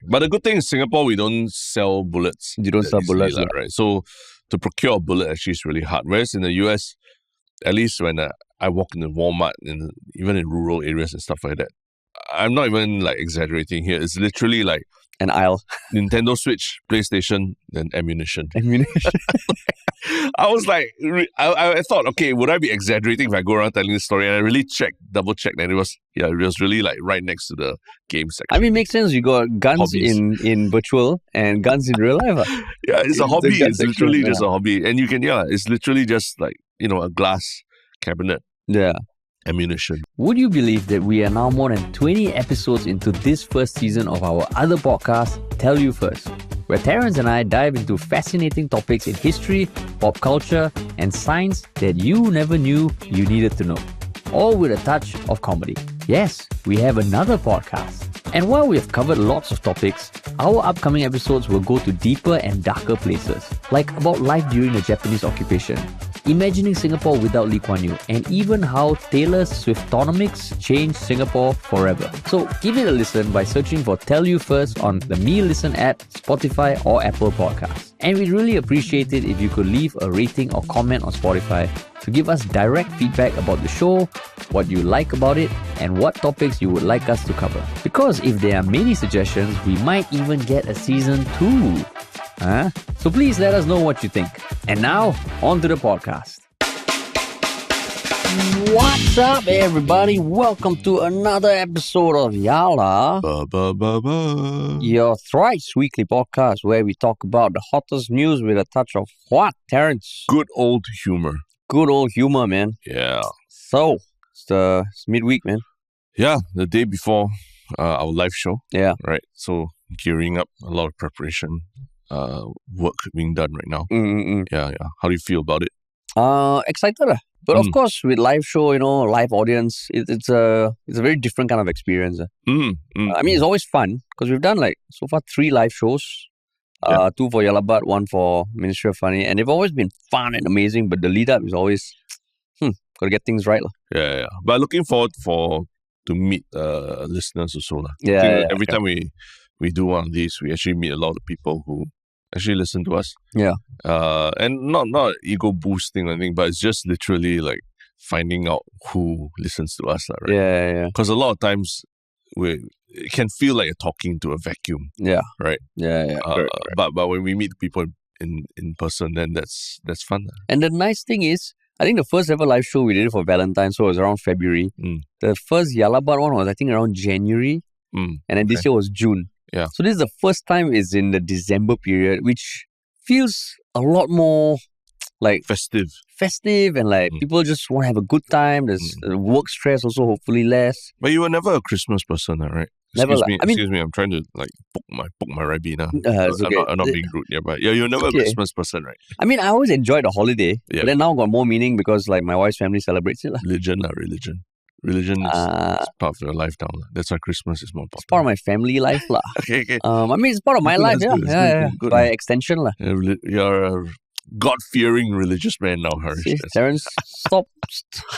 But the good thing in Singapore, we don't sell bullets. You don't sell bullets, right? So to procure a bullet actually is really hard. Whereas in the US, at least when I walk into Walmart and even in rural areas and stuff like that, I'm not even like exaggerating here. It's literally like an aisle. Nintendo Switch, PlayStation, then ammunition. Ammunition. I was like, I thought, okay, would I be exaggerating if I go around telling this story? And I really double checked, and it was really like right next to the game section. I mean, it makes sense. You got guns in virtual and guns in real life. Yeah, it's a hobby. It's literally just a hobby. And you can, it's literally just like, a glass cabinet. Yeah. Ammunition. Would you believe that we are now more than 20 episodes into this first season of our other podcast, Tell You First, where Terence and I dive into fascinating topics in history, pop culture, and science that you never knew you needed to know, all with a touch of comedy. Yes, we have another podcast. And while we have covered lots of topics, our upcoming episodes will go to deeper and darker places, like about life during the Japanese occupation, imagining Singapore without Lee Kuan Yew, and even how Taylor's Swiftonomics changed Singapore forever. So give it a listen by searching for Tell You First on the Me Listen app, Spotify or Apple Podcasts. And we'd really appreciate it if you could leave a rating or comment on Spotify to give us direct feedback about the show, what you like about it, and what topics you would like us to cover. Because if there are many suggestions, we might even get a season 2. So please let us know what you think. And now, on to the podcast. What's up, everybody? Welcome to another episode of Yah Lah, your thrice weekly podcast where we talk about the hottest news with a touch of what, Terence? Good old humor. Good old humor, man. Yeah. So, it's midweek, man. Yeah, the day before our live show. Yeah. Right. So, gearing up, a lot of preparation. Work being done right now. Yeah. How do you feel about it? Excited. But of course, with live show, live audience, it's a very different kind of experience. I mean, it's always fun because we've done so far 3 live shows. 2 for Yah Lah But, 1 for Ministry of Funny, and they've always been fun and amazing. But the lead up is always got to get things right. Yeah. But looking forward to meet listeners also. Every time we do one of these, we actually meet a lot of people who actually listen to us. Yeah. And not ego boosting or anything, but it's just literally like finding out who listens to us, right? Yeah. Because a lot of times it can feel like you're talking to a vacuum. Yeah. Right? Yeah. Correct. But when we meet people in person, then that's fun. And the nice thing is, I think the first ever live show we did for Valentine's, so it was around February. The first Yah Lah But one was, I think, around January. And then this year was June. Yeah. So this is the first time it's in the December period, which feels a lot more like festive and people just want to have a good time. There's work stress also, hopefully less. But you were never a Christmas person, right? Excuse me, I'm trying to poke my ribena. Okay. I'm not being rude here, but you're never a Christmas person, right? I mean, I always enjoyed the holiday, but then now got more meaning because my wife's family celebrates it. Religion is part of your life now. That's why Christmas is more popular. It's part of my family life. Okay. I mean, it's part of my life, Good. By extension. You're a God-fearing religious man now, Harish. Terence, stop.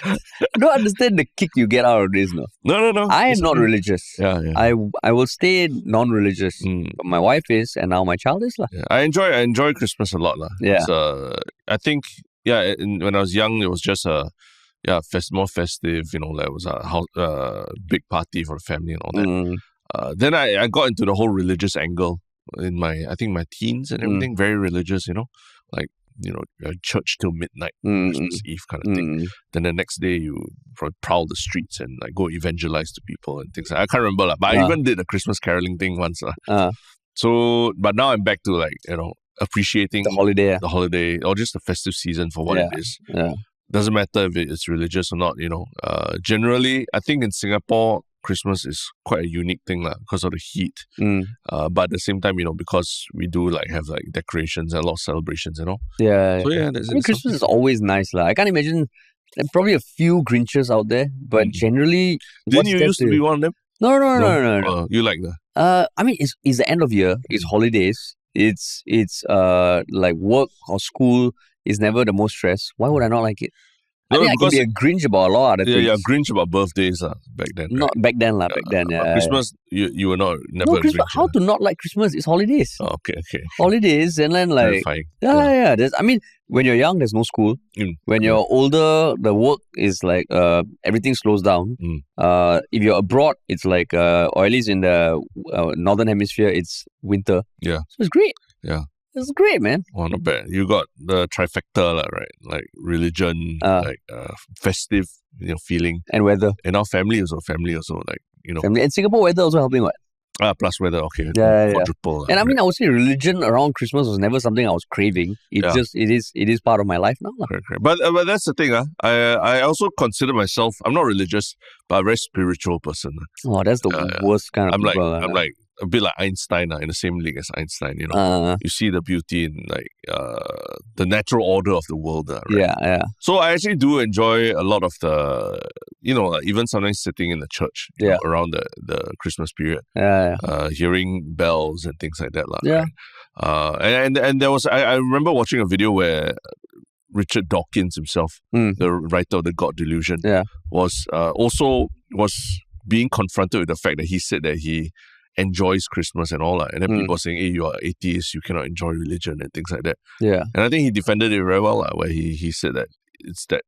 I don't understand the kick you get out of this. No. I am not religious. Yeah. I will stay non-religious. But my wife is, and now my child is. Yeah, I enjoy Christmas a lot. Yeah. I think, when I was young, it was just more festive, it was a big party for the family and all that. Then I got into the whole religious angle in my teens and everything, very religious, church till midnight, Christmas Eve kind of thing. Then the next day you prowl the streets and go evangelize to people and things. I can't remember, but I even did a Christmas caroling thing once. So, but now I'm back to appreciating the holiday or just the festive season for what it is. Yeah. Doesn't matter if it's religious or not, Generally, I think in Singapore, Christmas is quite a unique thing because of the heat. But at the same time, because we do have decorations and a lot of celebrations, Yeah. So Christmas is always nice. I can't imagine, there are probably a few Grinches out there, but generally... Didn't you used to be one of them? No. You like that? I mean, it's the end of year, it's holidays, it's work or school is never the most stress. Why would I not like it? I think I can be a Grinch about a lot of things. Yeah, Grinch about birthdays back then. Not right? back then, back then. Yeah, Christmas, you were never a Christmas. Grinch. How to not like Christmas? It's holidays. Oh, okay. Holidays, and then like yeah. I mean, when you're young, there's no school. When you're older, the work is like everything slows down. If you're abroad, it's like or at least in the northern hemisphere, it's winter. Yeah, so it's great. Yeah. It's great, man. Oh, not bad. You got the trifecta, right? Like religion, festive, feeling, and weather, and our family also, like family. And Singapore weather also helping what? Plus weather, okay. Yeah. Quadruple. And I mean, I would say religion around Christmas was never something I was craving. It is part of my life now. Correct. But that's the thing. I also consider myself, I'm not religious, but a very spiritual person. Oh, that's the worst kind of people. I'm like a bit like Einstein, in the same league as Einstein, You see the beauty in like the natural order of the world, right? Yeah. So I actually do enjoy a lot of the, even sometimes sitting in the church around the Christmas period, hearing bells and things like that. Yeah. Right? And there was, I remember watching a video where Richard Dawkins himself, the writer of The God Delusion, was being confronted with the fact that he said that he enjoys Christmas and all that. And then people are saying, hey, you are atheist, you cannot enjoy religion and things like that. Yeah. And I think he defended it very well, where he said that it's that,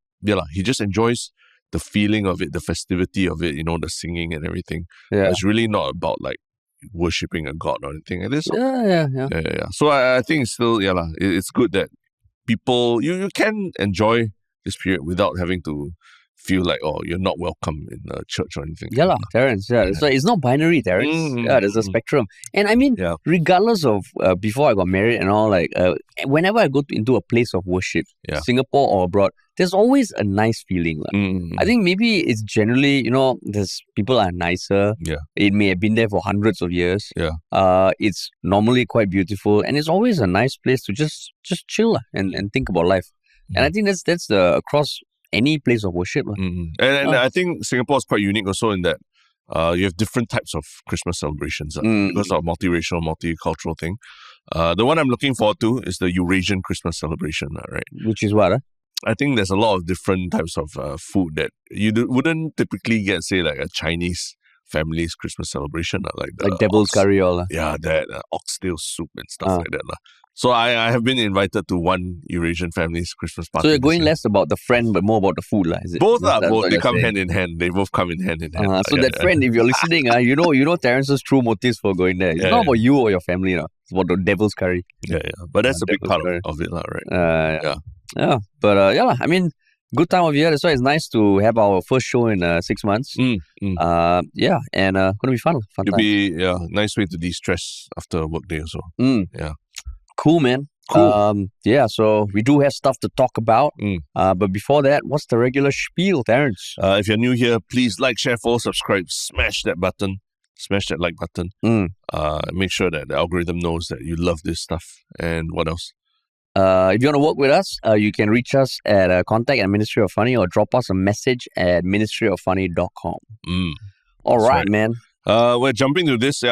he just enjoys the feeling of it, the festivity of it, the singing and everything. Yeah. It's really not about like worshipping a god or anything like this. Yeah. So I think it's still, it's good that people, you can enjoy this period without having to feel like, you're not welcome in the church or anything. Yeah, Terrence. Yeah. So it's not binary, Terrence. There's a spectrum. And I mean, regardless of before I got married and all, like whenever I go into a place of worship, Singapore or abroad, there's always a nice feeling. I think maybe it's generally, there's people are nicer. Yeah. It may have been there for hundreds of years. Yeah. It's normally quite beautiful, and it's always a nice place to just chill and think about life. And I think that's the across any place of worship. And I think Singapore is quite unique also in that you have different types of Christmas celebrations because of multiracial, multicultural thing. The one I'm looking forward to is the Eurasian Christmas celebration, right? Which is what? I think there's a lot of different types of food that you wouldn't typically get, say, like a Chinese family's Christmas celebration. Like devil's curry all. Yeah, that oxtail soup and stuff like that. So I have been invited to one Eurasian family's Christmas party. So you're going less about the friend, but more about the food, is it? Both. They come hand in hand. They both come in hand in hand. So that friend, if you're listening, you know Terrence's true motives for going there. It's not about you or your family, It's about the devil's curry. Yeah. But that's a big part of it, right? Yeah. But I mean, good time of year. That's why it's nice to have our first show in 6 months. And going to be fun. It'll be nice way to de-stress after a work day or so. Yeah. Cool, man. Cool. So we do have stuff to talk about. But before that, what's the regular spiel, Terrence? If you're new here, please like, share, follow, subscribe, smash that button. Smash that like button. Make sure that the algorithm knows that you love this stuff. And what else? If you want to work with us, you can reach us at contact at Ministry of Funny or drop us a message at ministryoffunny.com. All right, man. We're jumping to this.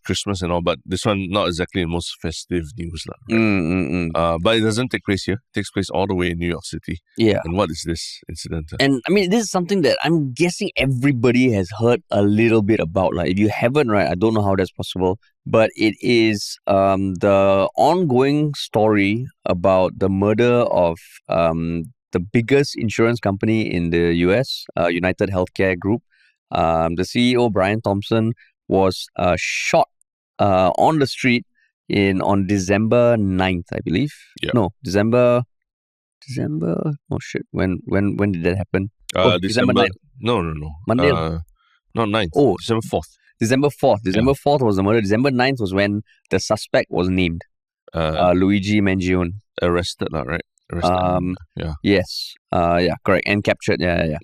Christmas and all, but this one not exactly the most festive news. Right? But it doesn't take place here. It takes place all the way in New York City. Yeah. And what is this incident? And I mean, this is something that I'm guessing everybody has heard a little bit about. Like, if you haven't, right, I don't know how that's possible. But it is the ongoing story about the murder of the biggest insurance company in the US, UnitedHealth Group. The CEO, Brian Thompson, was shot on the street on December 9th, I believe. Yeah. No, December. Oh shit! When did that happen? December 9th. No. Monday. Not 9th. Oh, December 4th. December 4th. December 4th was the murder. December 9th was when the suspect was named. Luigi Mangione. Arrested, right? Arrested. Yes. Correct. And captured. Yeah.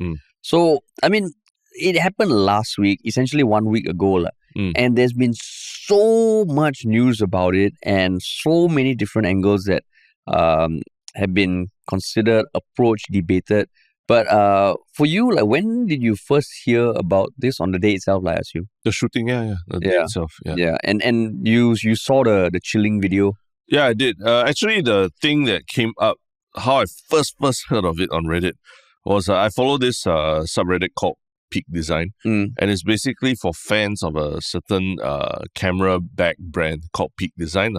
So, I mean, it happened last week, essentially 1 week ago. And there's been so much news about it and so many different angles that have been considered, approached, debated. But for you, like, when did you first hear about this on the day itself, I assume? The shooting, the day itself. Yeah. And you saw the chilling video? Yeah, I did. Actually, the thing that came up, how I first heard of it on Reddit was I follow this subreddit called Peak Design, and it's basically for fans of a certain camera bag brand called Peak Design.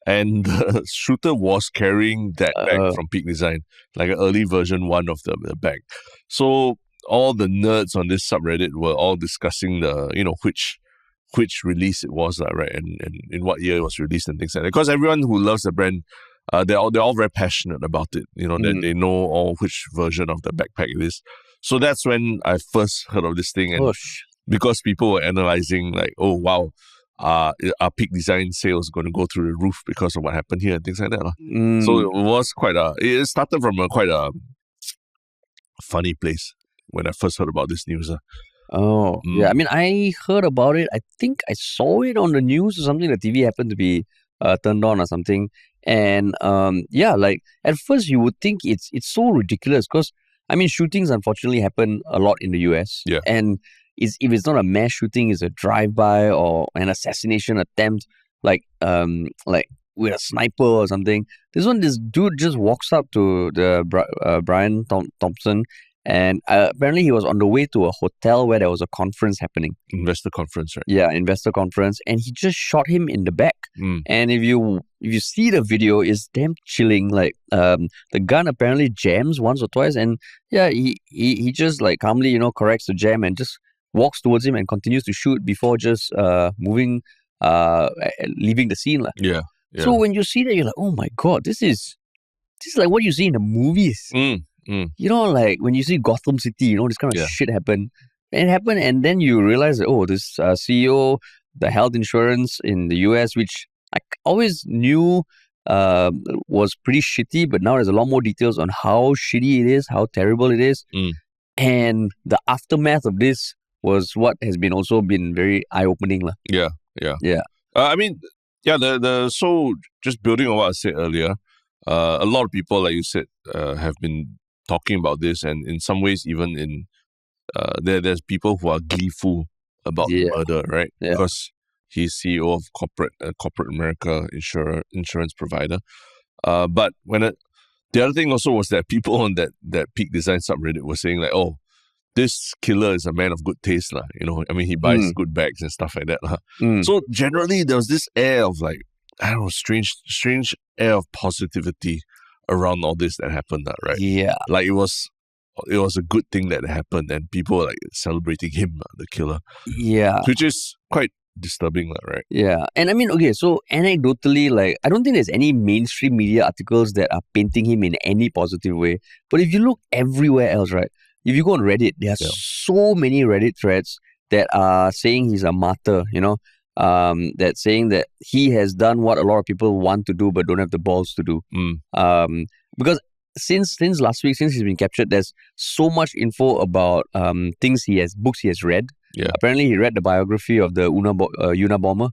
And the shooter was carrying that bag from Peak Design, like an early version 1 of the bag. So all the nerds on this subreddit were all discussing the, which release it was, right? And in what year it was released and things like that. Because everyone who loves the brand, they're all very passionate about it. They know all which version of the backpack it is. So that's when I first heard of this thing. And because people were analyzing like, oh, wow, our Peak Design sales going to go through the roof because of what happened here and things like that. So it was it started from quite a funny place when I first heard about this news. Yeah. I mean, I heard about it. I think I saw it on the news or something. The TV happened to be turned on or something. And like at first you would think it's so ridiculous because, I mean, shootings unfortunately happen a lot in the US. Yeah. And if it's not a mass shooting, it's a drive-by or an assassination attempt, like with a sniper or something. This dude just walks up to the Brian Thompson, and apparently he was on the way to a hotel where there was a conference happening. Investor conference, right? Yeah, investor conference, and he just shot him in the back. And if you see the video, it's damn chilling. Like the gun apparently jams once or twice, and yeah, he just like calmly corrects the jam and just walks towards him and continues to shoot before just leaving the scene. Yeah. So when you see that, you're like, oh my God, this is like what you see in the movies. Like when you see Gotham City, this kind of shit happen. It happened, and then you realize that, this CEO, the health insurance in the US, which I always knew was pretty shitty, but now there's a lot more details on how shitty it is, how terrible it is. And the aftermath of this was what has also been very eye-opening. Yeah. I mean, so just building on what I said earlier, a lot of people, like you said, have been talking about this, and in some ways even in there's people who are gleeful about the murder, right? Yeah. Because he's CEO of corporate America insurance provider. But the other thing also was that people on that Peak Design subreddit were saying like, oh, this killer is a man of good taste, lah. I mean, he buys good bags and stuff like that, lah. So generally, there was this air of like, I don't know, strange air of positivity around all this that happened, right? Yeah, like it was a good thing that happened, and people were like celebrating him, the killer. Yeah, which is quite disturbing, right? Yeah, and I mean, okay, so anecdotally, like, I don't think there's any mainstream media articles that are painting him in any positive way. But if you look everywhere else, right? If you go on Reddit, there are so many Reddit threads that are saying he's a martyr, that's saying that he has done what a lot of people want to do but don't have the balls to do. Because since last week, since he's been captured, there's so much info about books he has read. Yeah. Apparently, he read the biography of the Unabomber,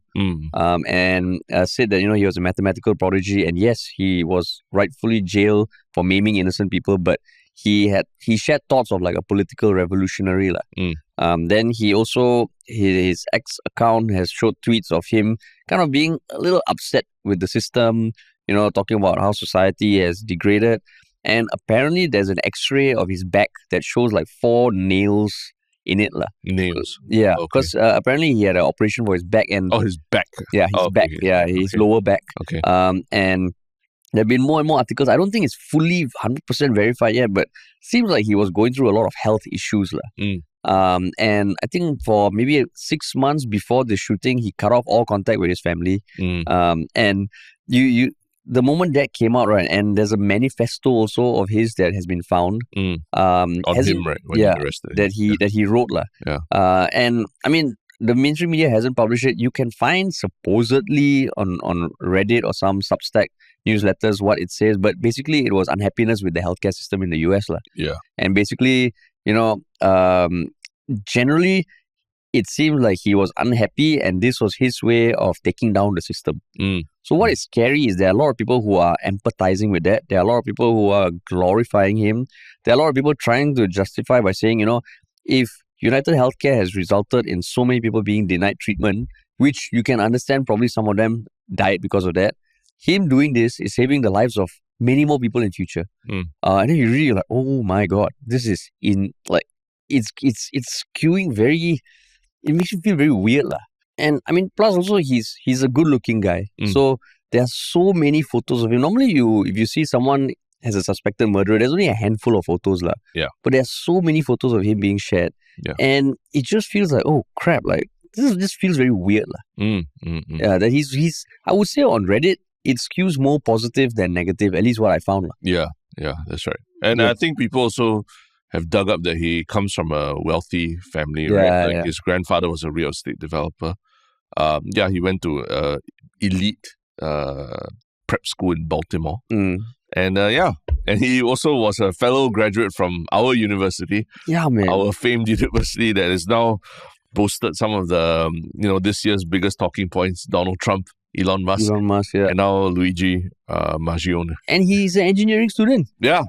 and said that he was a mathematical prodigy, and yes, he was rightfully jailed for maiming innocent people, but he shared thoughts of like a political revolutionary. Then he also, his ex account has showed tweets of him kind of being a little upset with the system, talking about how society has degraded. And apparently there's an x-ray of his back that shows like 4 nails in it. Nails? Yeah, because apparently he had an operation for his back. And his back? Yeah, his back. Okay. Yeah, his lower back. Okay. And there have been more and more articles. I don't think it's fully 100% verified yet, but seems like he was going through a lot of health issues. And I think for maybe 6 months before the shooting, he cut off all contact with his family. And the moment that came out, right, and there's a manifesto also of his that has been found. On him, right? When he arrested him. That he wrote. Yeah. And I mean, the mainstream media hasn't published it. You can find supposedly on Reddit or some Substack newsletters what it says, but basically it was unhappiness with the healthcare system in the US. Yeah. And basically, generally, it seemed like he was unhappy and this was his way of taking down the system. So what is scary is there are a lot of people who are empathizing with that. There are a lot of people who are glorifying him. There are a lot of people trying to justify by saying, if United Healthcare has resulted in so many people being denied treatment, which you can understand probably some of them died because of that, him doing this is saving the lives of many more people in future. And then you really like, oh my God, this is it's skewing very. It makes you feel very weird lah. And I mean, plus also he's a good looking guy. So there are so many photos of him. Normally, if you see someone as a suspected murderer, there's only a handful of photos lah. Yeah. But there are so many photos of him being shared. Yeah. And it just feels like, oh crap, like this feels very weird lah. Yeah, that he's I would say on Reddit it skews more positive than negative, at least what I found lah. Yeah, that's right. And I think people also have dug up that he comes from a wealthy family, right? Like his grandfather was a real estate developer. He went to elite prep school in Baltimore. And and he also was a fellow graduate from our university. Yeah, man. Our famed university that is now boasted some of the, this year's biggest talking points, Donald Trump, Elon Musk, and now Luigi Mangione. And he's an engineering student. Yeah,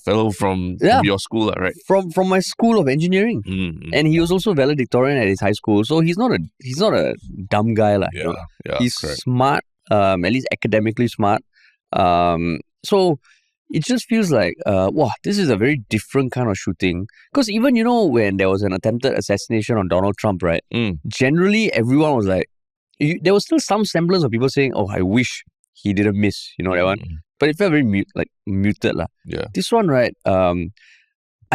fellow from your school, right? From my school of engineering. And he was also valedictorian at his high school. So he's not a dumb guy. He's correct. Smart, at least academically smart. So it just feels like, wow, this is a very different kind of shooting. Because even, when there was an attempted assassination on Donald Trump, right? Generally, everyone was like, there was still some semblance of people saying, oh, I wish he didn't miss, that one. But it felt very muted. Yeah. This one, right? I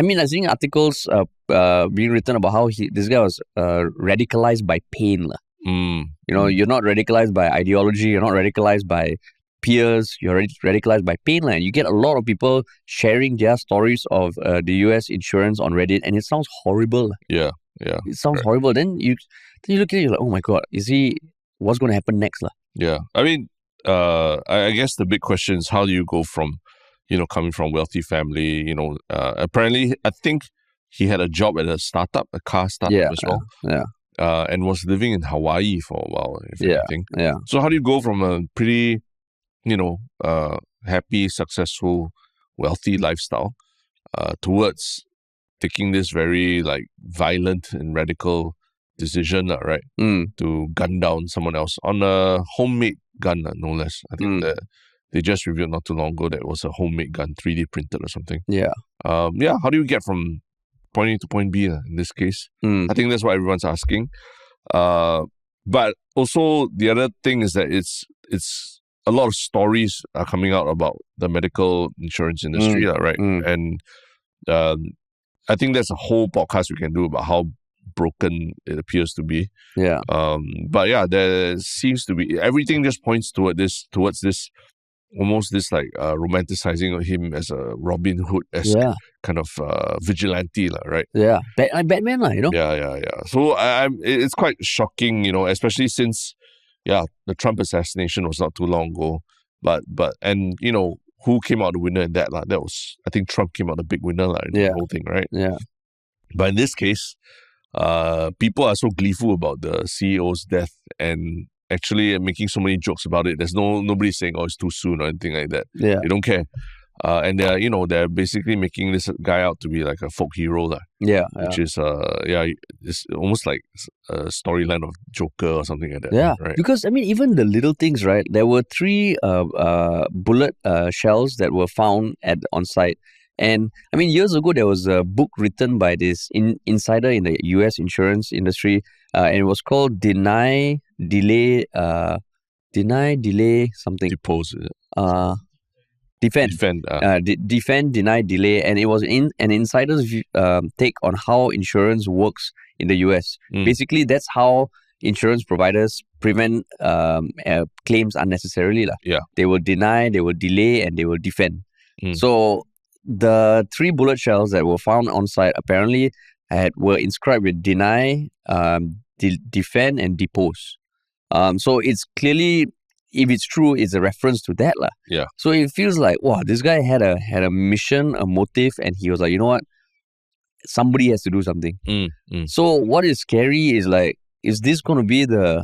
mean, I'm seeing articles being written about how this guy was radicalized by pain. You're not radicalized by ideology, you're not radicalized by peers, you're radicalized by pain. And you get a lot of people sharing their stories of the US insurance on Reddit, and it sounds horrible. Yeah. It sounds horrible. Then you look at it, you're like, oh my God, what's going to happen next? Yeah. I mean, I guess the big question is how do you go from, coming from wealthy family, apparently, I think he had a job at a startup, a car startup as well. Yeah. And was living in Hawaii for a while, if anything. Yeah. So how do you go from a pretty, happy, successful, wealthy lifestyle towards taking this very violent and radical decision, right? To gun down someone else on a homemade gun, no less. I think that they just revealed not too long ago that it was a homemade gun, 3D printed or something. Yeah. How do you get from point A to point B in this case? I think that's what everyone's asking. But also the other thing is that it's a lot of stories are coming out about the medical insurance industry, right? And I think there's a whole podcast we can do about how broken it appears to be. Yeah. But there seems to be everything just points towards this almost this romanticizing of him as a Robin Hood-esque kind of vigilante, right? Yeah, like Batman, Yeah. So it's quite shocking, especially since the Trump assassination was not too long ago. But who came out the winner in that? That was, I think Trump came out the big winner in the whole thing, right? Yeah. But in this case, people are so gleeful about the CEO's death and actually making so many jokes about it. There's nobody saying, oh, it's too soon or anything like that. Yeah. They don't care. And they're basically making this guy out to be like a folk hero. Which is, it's almost like a storyline of Joker or something like that. Yeah. Right? Because, I mean, even the little things, right? There were 3 bullet shells that were found on site. And, I mean, years ago, there was a book written by this insider in the US insurance industry. And it was called Deny, Delay, something. Depose. Defend, deny, delay, and it was an insider's take on how insurance works in the US. Basically, that's how insurance providers prevent claims unnecessarily. They will deny, they will delay, and they will defend. So the 3 bullet shells that were found on site apparently were inscribed with deny, defend, and depose. So it's clearly, if it's true, it's a reference to that. Yeah. So it feels like, wow, this guy had a mission, a motive, and he was like, you know what? Somebody has to do something. So what is scary is is this going to be a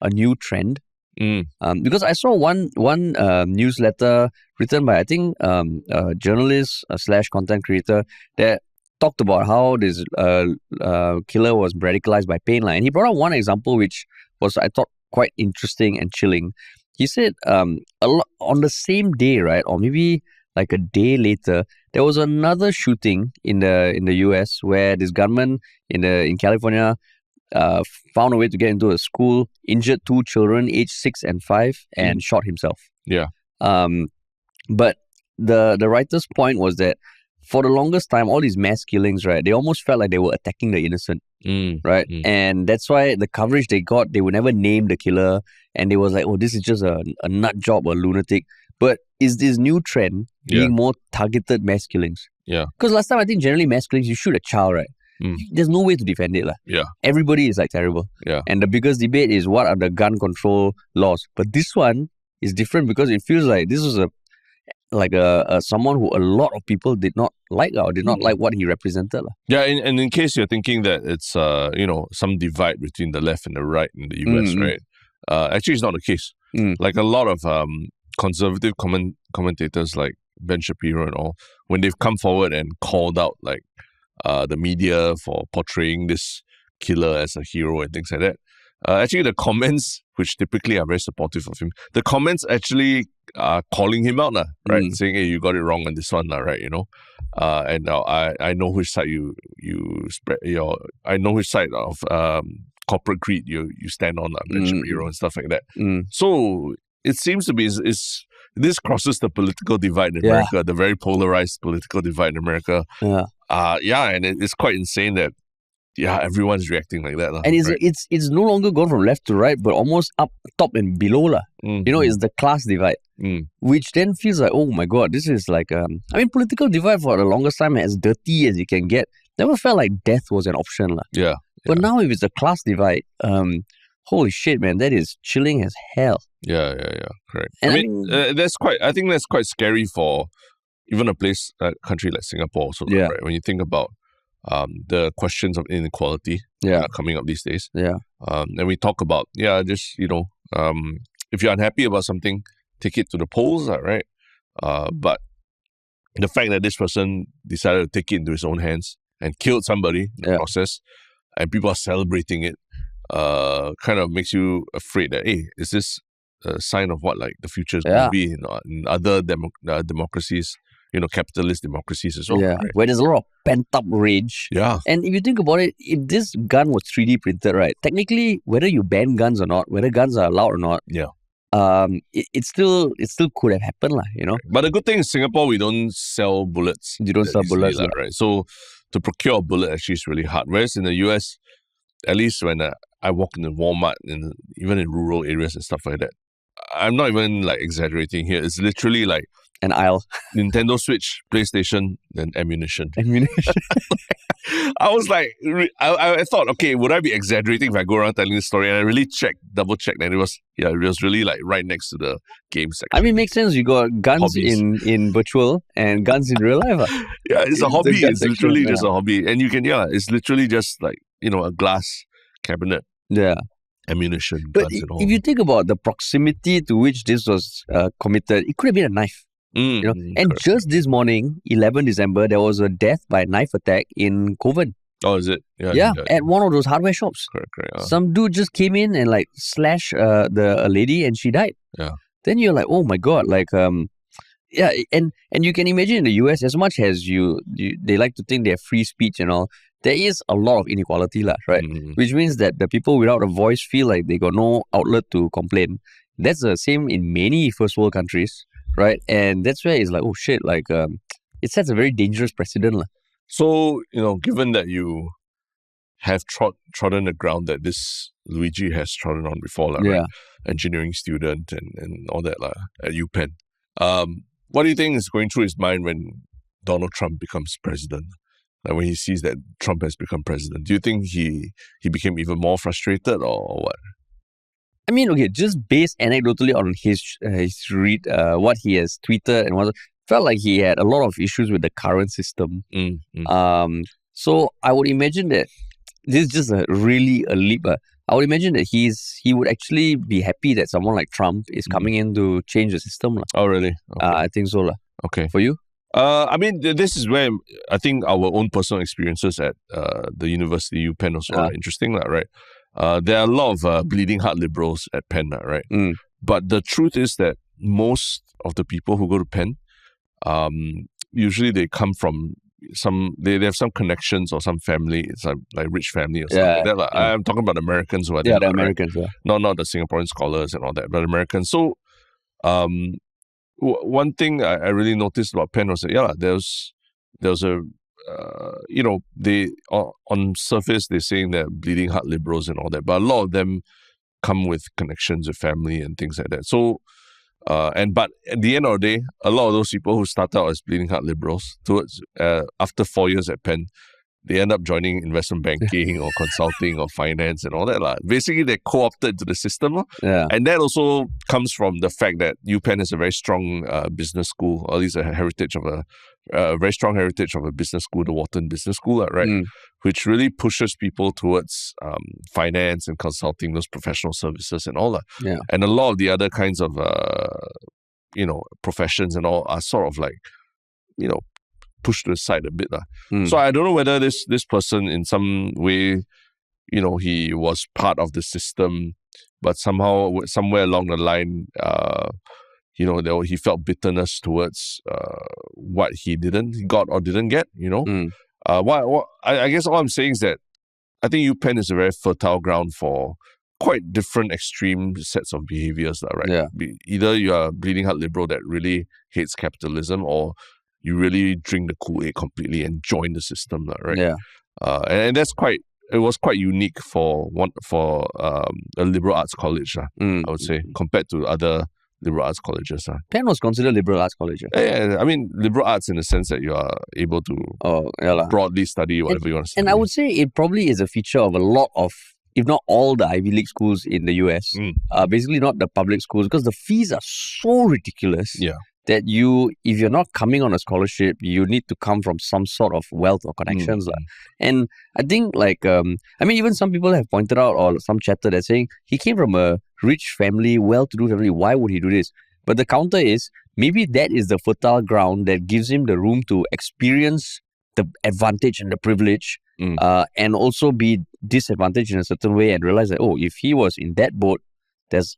new trend? Because I saw one newsletter written by, I think, a journalist / content creator that talked about how this killer was radicalized by pain. And he brought up one example which was, I thought, quite interesting and chilling. He said on the same day, right, or maybe like a day later, there was another shooting in the US where this gunman in California found a way to get into a school, injured 2 children aged 6 and 5, and shot himself. Yeah. But the writer's point was that for the longest time, all these mass killings, right, they almost felt like they were attacking the innocent, right? And that's why the coverage they got, they would never name the killer, and they was like, oh, this is just a nut job, a lunatic. But is this new trend being more targeted mass killings? Yeah. Because last time, I think generally mass killings, you shoot a child, right? There's no way to defend it. Yeah. Everybody is like terrible. Yeah. And the biggest debate is what are the gun control laws. But this one is different because it feels like this was someone who a lot of people did not like or did not like what he represented. Yeah, and in case you're thinking that it's some divide between the left and the right in the US, right? Actually, it's not the case. Like a lot of conservative commentators like Ben Shapiro and all, when they've come forward and called out like the media for portraying this killer as a hero and things like that. Actually, the comments, which typically are very supportive of him, the comments actually are calling him out, right? Saying, hey, you got it wrong on this one, right? And now I know which side you spread I know which side of corporate greed you stand on, Ben Shapiro and stuff like that. So it seems to be this crosses the political divide in America, the very polarized political divide in America. And it's quite insane that everyone's reacting like that. And it's no longer gone from left to right, but almost up, top and below. It's the class divide, which then feels like, oh my God, this is like, political divide for the longest time, as dirty as it can get, never felt like death was an option. But now if it's a class divide, holy shit, man, that is chilling as hell. Yeah, correct. And I think that's quite scary for even a country like Singapore also, right? When you think about the questions of inequality coming up these days. And we talk about, just, if you're unhappy about something, take it to the polls, right? But the fact that this person decided to take it into his own hands and killed somebody in the process, and people are celebrating it, kind of makes you afraid that, hey, is this a sign of what like the future is going to be in other democracies, capitalist democracies as well. Right? Where there's a lot of pent-up rage. And if you think about it, if this gun was 3D printed, right, technically, whether you ban guns or not, whether guns are allowed or not, it still could have happened, But the good thing in Singapore, we don't sell bullets. You don't sell bullets, right? So to procure a bullet actually is really hard. Whereas in the US, at least when I walk in the Walmart, and even in rural areas and stuff like that, I'm not even like exaggerating here. It's literally like an aisle. Nintendo Switch, PlayStation, then ammunition. I was like, I thought, okay, would I be exaggerating if I go around telling this story? And I really double checked, and it was really like right next to the game section. It makes sense. You got guns in virtual and guns in real life. It's a hobby. It's literally just a hobby. And you can, it's literally just like, a glass cabinet. Ammunition, but guns and all. If you think about the proximity to which this was committed, it could have been a knife. And correct. Just this morning, 11 December, there was a death by knife attack in Kovan. Oh, is it? At one of those hardware shops. Correct. Some dude just came in and like slashed a lady, and she died. Then you're like, oh my God, like and you can imagine in the US, as much as they like to think they have free speech and all, there is a lot of inequality, right? Which means that the people without a voice feel like they got no outlet to complain. That's the same in many first world countries, right? And that's where it's like, oh shit, like it sets a very dangerous precedent. So, given that you have trodden the ground that this Luigi has trodden on before, right? Engineering student and all that at UPenn. What do you think is going through his mind when Donald Trump becomes president? Like when he sees that Trump has become president, do you think he became even more frustrated or what? Just based anecdotally on his read, what he has tweeted and what, felt like he had a lot of issues with the current system. So I would imagine that this is just a leap. I would imagine that he would actually be happy that someone like Trump is coming in to change the system. Oh, really? Okay. I think so. Okay. For you? This is where I think our own personal experiences at the University UPenn also are interesting, right? There are a lot of bleeding heart liberals at Penn, right? But the truth is that most of the people who go to Penn usually they come from they have some connections or some family, some like rich family or something like that. Like, I'm talking about Americans who are the there, Americans, right? Not the Singaporean scholars and all that, but Americans. So one thing I really noticed about Penn was that there was a they on surface they're saying they're bleeding heart liberals and all that, but a lot of them come with connections with family and things like that. So but at the end of the day, a lot of those people who start out as bleeding heart liberals towards after 4 years at Penn, they end up joining investment banking or consulting or finance and all that. Basically, they're co-opted to the system. And that also comes from the fact that UPenn is a very strong business school, or at least a very strong heritage of a business school, the Wharton Business School, right? Which really pushes people towards finance and consulting, those professional services and all that. And a lot of the other kinds of, professions and all are sort of like, pushed to the side a bit. So I don't know whether this person in some way, he was part of the system, but somehow, somewhere along the line, he felt bitterness towards what he got or didn't get, I guess all I'm saying is that I think UPenn is a very fertile ground for quite different extreme sets of behaviors, right? Either you are a bleeding heart liberal that really hates capitalism, or you really drink the Kool-Aid completely and join the system, right? And it was quite unique for a liberal arts college, I would say, compared to other liberal arts colleges. Penn was considered liberal arts college. Yeah, I mean, liberal arts in the sense that you are able to broadly study whatever you want to study. And I would say it probably is a feature of a lot of, if not all, the Ivy League schools in the US. Basically not the public schools, because the fees are so ridiculous that if you're not coming on a scholarship, you need to come from some sort of wealth or connections. And I think even some people have pointed out, or some chatter that's saying he came from a rich family, well-to-do family, why would he do this? But the counter is, maybe that is the fertile ground that gives him the room to experience the advantage and the privilege, and also be disadvantaged in a certain way, and realize that, if he was in that boat, there's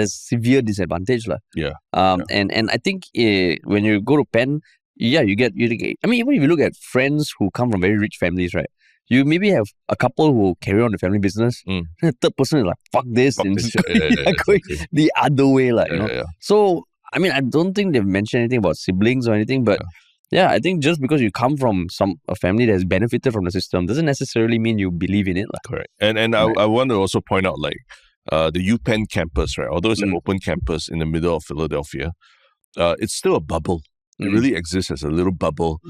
severe disadvantage. And I think when you go to Penn, you get, I mean, even if you look at friends who come from very rich families, right? You maybe have a couple who carry on the family business. And the third person is like, fuck this. And going the other way. So, I mean, I don't think they've mentioned anything about siblings or anything, but I think just because you come from a family that has benefited from the system doesn't necessarily mean you believe in it. Correct. And I want to also point out, the UPenn campus, right? Although it's an open campus in the middle of Philadelphia, it's still a bubble. It really exists as a little bubble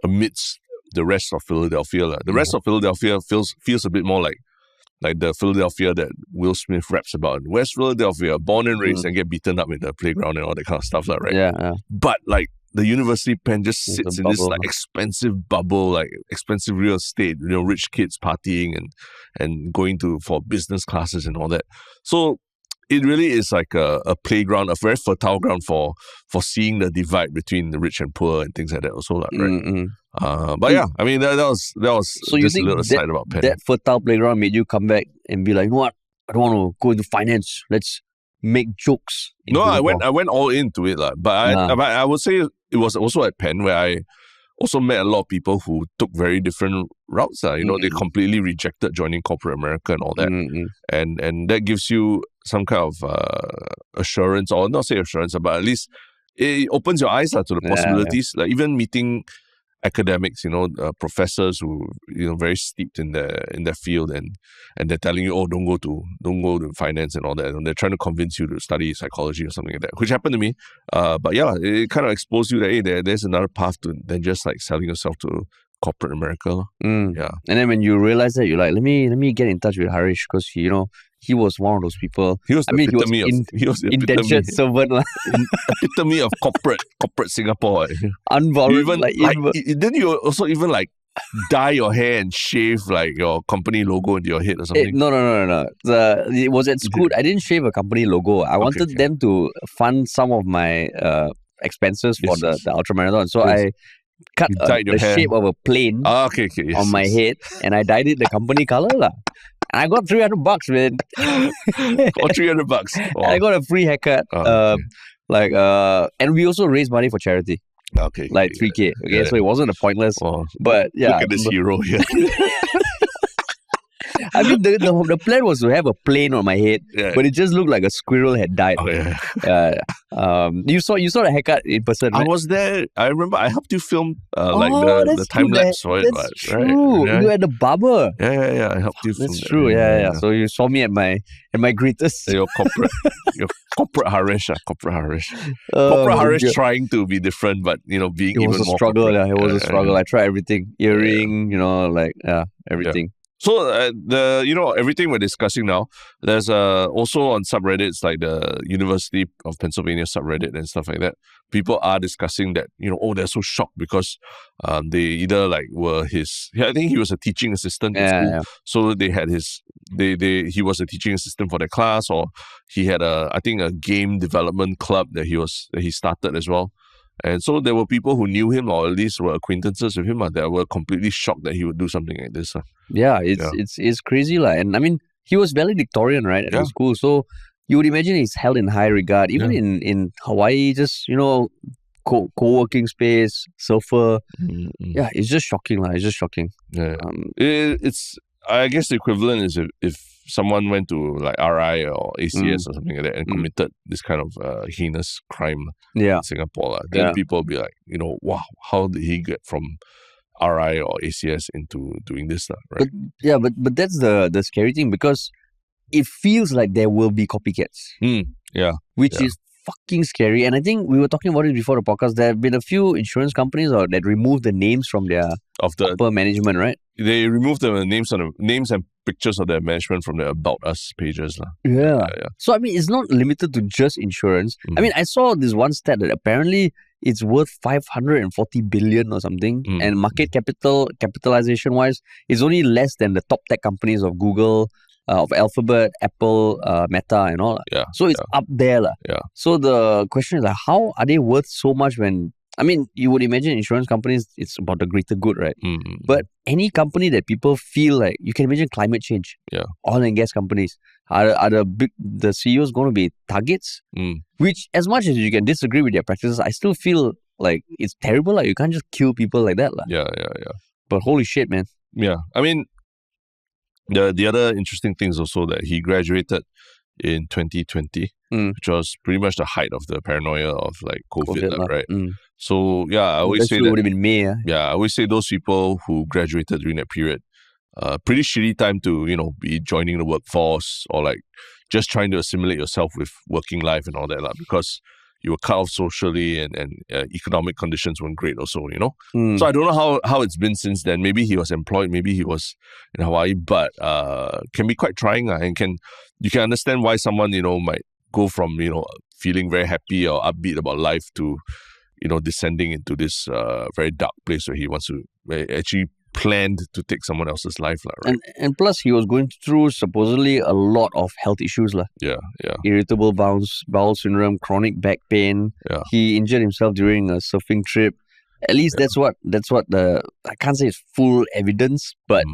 amidst the rest of Philadelphia. The rest of Philadelphia feels a bit more like the Philadelphia that Will Smith raps about. West Philadelphia, born and raised and get beaten up in the playground and all that kind of stuff, right? But the University of Penn just sits in this expensive bubble, expensive real estate, rich kids partying and going for business classes and all that. So it really is like a playground, a very fertile ground for seeing the divide between the rich and poor and things like that also, right? But I mean, that was so just a little aside about Penn. That fertile playground made you come back and be like, you know what? I don't want to go into finance. Let's make jokes. No, I went all into it, but I would say it was also at Penn where I also met a lot of people who took very different routes. They completely rejected joining corporate America and all that. And that gives you some kind of assurance, or not say assurance, but at least it opens your eyes to the possibilities. Like even meeting academics, professors who very steeped in their field, and they're telling you, don't go to finance and all that, and they're trying to convince you to study psychology or something like that, which happened to me. But it kind of exposed you that hey, there's another path than just selling yourself to corporate America. And then when you realize that, you're like, let me get in touch with Harish, because he was one of those people. He was the indentured servant. Epitome of corporate Singapore. Unborrowed. Didn't you also even dye your hair and shave your company logo into your head or something? No. It was at school. I didn't shave a company logo. I wanted them to fund some of my expenses for the ultramarathon. So I cut the shape of a plane on my head, and I dyed it the company color. And I got $300, man. Or $300. Wow. I got a free haircut. And we also raised money for charity. Okay. like 3K. Okay, so it wasn't a pointless. But yeah, look at this hero here. I mean, the plan was to have a plane on my head, but it just looked like a squirrel had died. You saw the haircut in person, right? I was there. I remember I helped you film the time lapse for it. That's true. Right? You had the barber. Yeah. I helped you film. That's true. Yeah. So you saw me at my greatest. Your corporate Harish. Corporate Harish trying to be different, but being even more. It was a struggle. Yeah, it was a struggle. I tried everything, earring, everything. So everything we're discussing now, there's also on subreddits like the University of Pennsylvania subreddit and stuff like that. People are discussing that they're so shocked because they either were I think he was a teaching assistant in school, so they had he was a teaching assistant for their class, or he had I think a game development club that he started as well. And so there were people who knew him, or at least were acquaintances with him, that were completely shocked that he would do something like this. Yeah, it's crazy. And I mean, he was valedictorian, right, at the school. So you would imagine he's held in high regard. Even in Hawaii, just, co-working space, surfer. Yeah, it's just shocking. It's just shocking. Yeah. It's, I guess the equivalent is if someone went to RI or ACS or something like that and committed this kind of heinous crime in Singapore, then people will be like, wow, how did he get from RI or ACS into doing this, right? But that's the scary thing, because it feels like there will be copycats. Which is fucking scary. And I think we were talking about it before the podcast. There have been a few insurance companies that removed the names from their upper management, right? They removed the names and pictures of their management from their About Us pages. Yeah. So I mean, it's not limited to just insurance. I mean, I saw this one stat that apparently it's worth 540 billion or something, and market capitalization wise, it's only less than the top tech companies of Google, of Alphabet, Apple, Meta, and all. So it's up there. So the question is, how are they worth so much when, I mean, you would imagine insurance companies, it's about the greater good, right? But any company that people feel like, you can imagine climate change, oil and gas companies, are the CEOs going to be targets? Which, as much as you can disagree with their practices, I still feel like it's terrible. You can't just kill people like that. Yeah. But holy shit, man. Yeah. I mean, the other interesting thing is also that he graduated in 2020, which was pretty much the height of the paranoia of COVID, right? So I always say that would have been May. I always say those people who graduated during that period, pretty shitty time to be joining the workforce or just trying to assimilate yourself with working life and all that, because you were cut off socially and economic conditions weren't great also, So I don't know how it's been since then. Maybe he was employed, maybe he was in Hawaii, but can be quite trying, and you can understand why someone, might go from, feeling very happy or upbeat about life to, descending into this very dark place where he wants to actually planned to take someone else's life, right? And plus, he was going through supposedly a lot of health issues, irritable bowel syndrome, chronic back pain. He injured himself during a surfing trip. At least that's what I can't say it's full evidence, but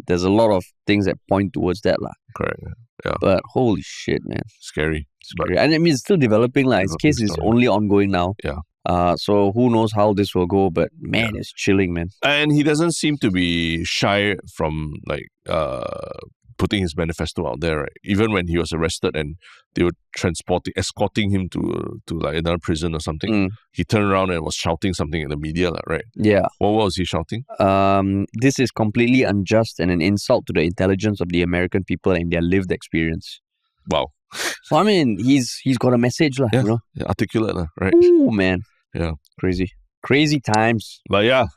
there's a lot of things that point towards that, Correct. Yeah. But holy shit, man, scary. And I mean, it's still developing. His case is only ongoing now. So who knows how this will go, but man, it's chilling, man. And he doesn't seem to be shy from putting his manifesto out there, right? Even when he was arrested and they were escorting him to another prison or something, he turned around and was shouting something at the media, right? Yeah. What was he shouting? This is completely unjust and an insult to the intelligence of the American people and their lived experience. Wow. So I mean, he's got a message, articulate, right? Oh man. Yeah. Crazy times. But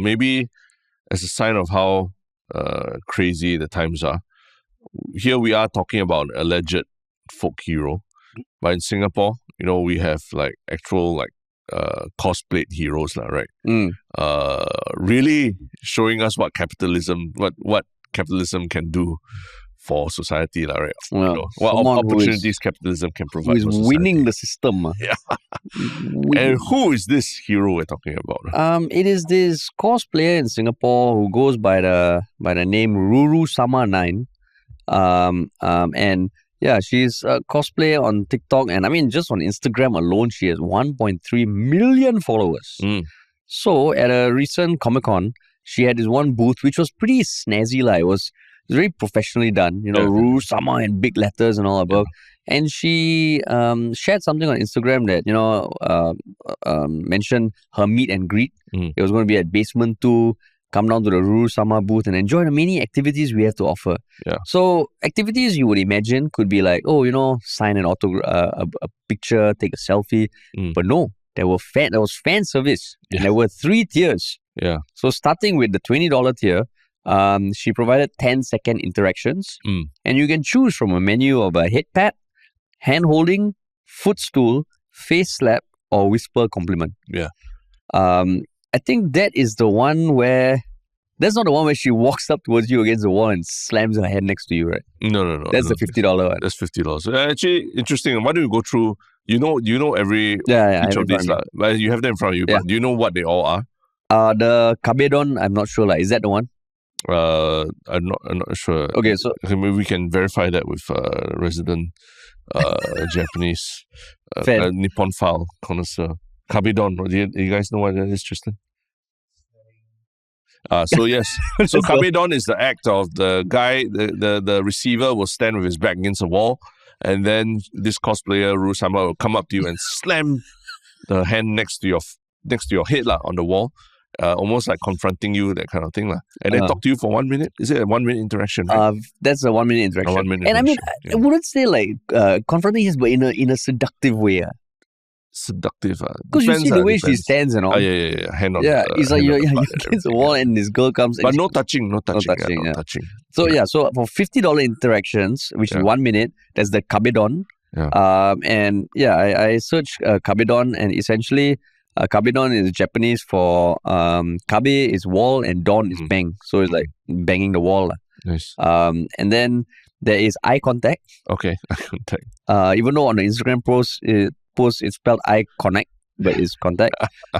maybe as a sign of how crazy the times are, here we are talking about an alleged folk hero, but in Singapore, we have actual cosplayed heroes, right? Really showing us what capitalism can do for society, right? What opportunities capitalism can provide. Who is winning the system. And who is this hero we're talking about? It is this cosplayer in Singapore who goes by the name Ruru Sama 9. And Yeah, she's a cosplayer on TikTok, and I mean, just on Instagram alone, she has 1.3 million followers. So at a recent Comic-Con, she had this one booth which was pretty snazzy. It was very professionally done. Ruru Sama in big letters and all above. Yeah. And she shared something on Instagram that, mentioned her meet and greet. It was going to be at Basement 2. Come down to the Ruru Sama booth and enjoy the many activities we have to offer. Yeah. So activities you would imagine could be like, sign an autograph, a picture, take a selfie. But no, there was fan service. Yeah. And there were 3 tiers. Yeah. So starting with the $20 tier, she provided 10-second interactions. And you can choose from a menu of a head pat, hand holding, footstool, face slap, or whisper compliment. Yeah. I think that is the one where... That's not the one where she walks up towards you against the wall and slams her hand next to you, right? No. That's the $50 one. That's $50. Actually, interesting. Why don't you go through... You know every each of these. You have them in front of you, but do you know what they all are? The Kabedon, I'm not sure. Is that the one? I'm not sure. Okay, so maybe we can verify that with resident Japanese Nippon file connoisseur. Kabedon. Do you guys know what that is, Tristan? So yes, so Kabedon is the act of the guy, the receiver will stand with his back against the wall, and then this cosplayer Rusama will come up to you and slam the hand next to your head on the wall, almost like confronting you, that kind of thing and then talk to you for 1 minute. Is it a 1 minute interaction? Right? That's a 1 minute interaction. 1 minute. And I mean, I wouldn't say confronting his, but in a seductive way. Seductive. Because you see the way she stands and all. Yeah. Hand on. It's like you're against the wall and this girl comes. But no touching. touching. So so for $50 interactions, which is 1 minute, there's the Kabedon. Yeah. I searched Kabedon, and essentially Kabedon is Japanese for Kabe is wall and don is bang. So it's like banging the wall. Nice. And then there is eye contact. Okay, eye contact. Even though on the Instagram post it's spelled eye connect, but it's contact.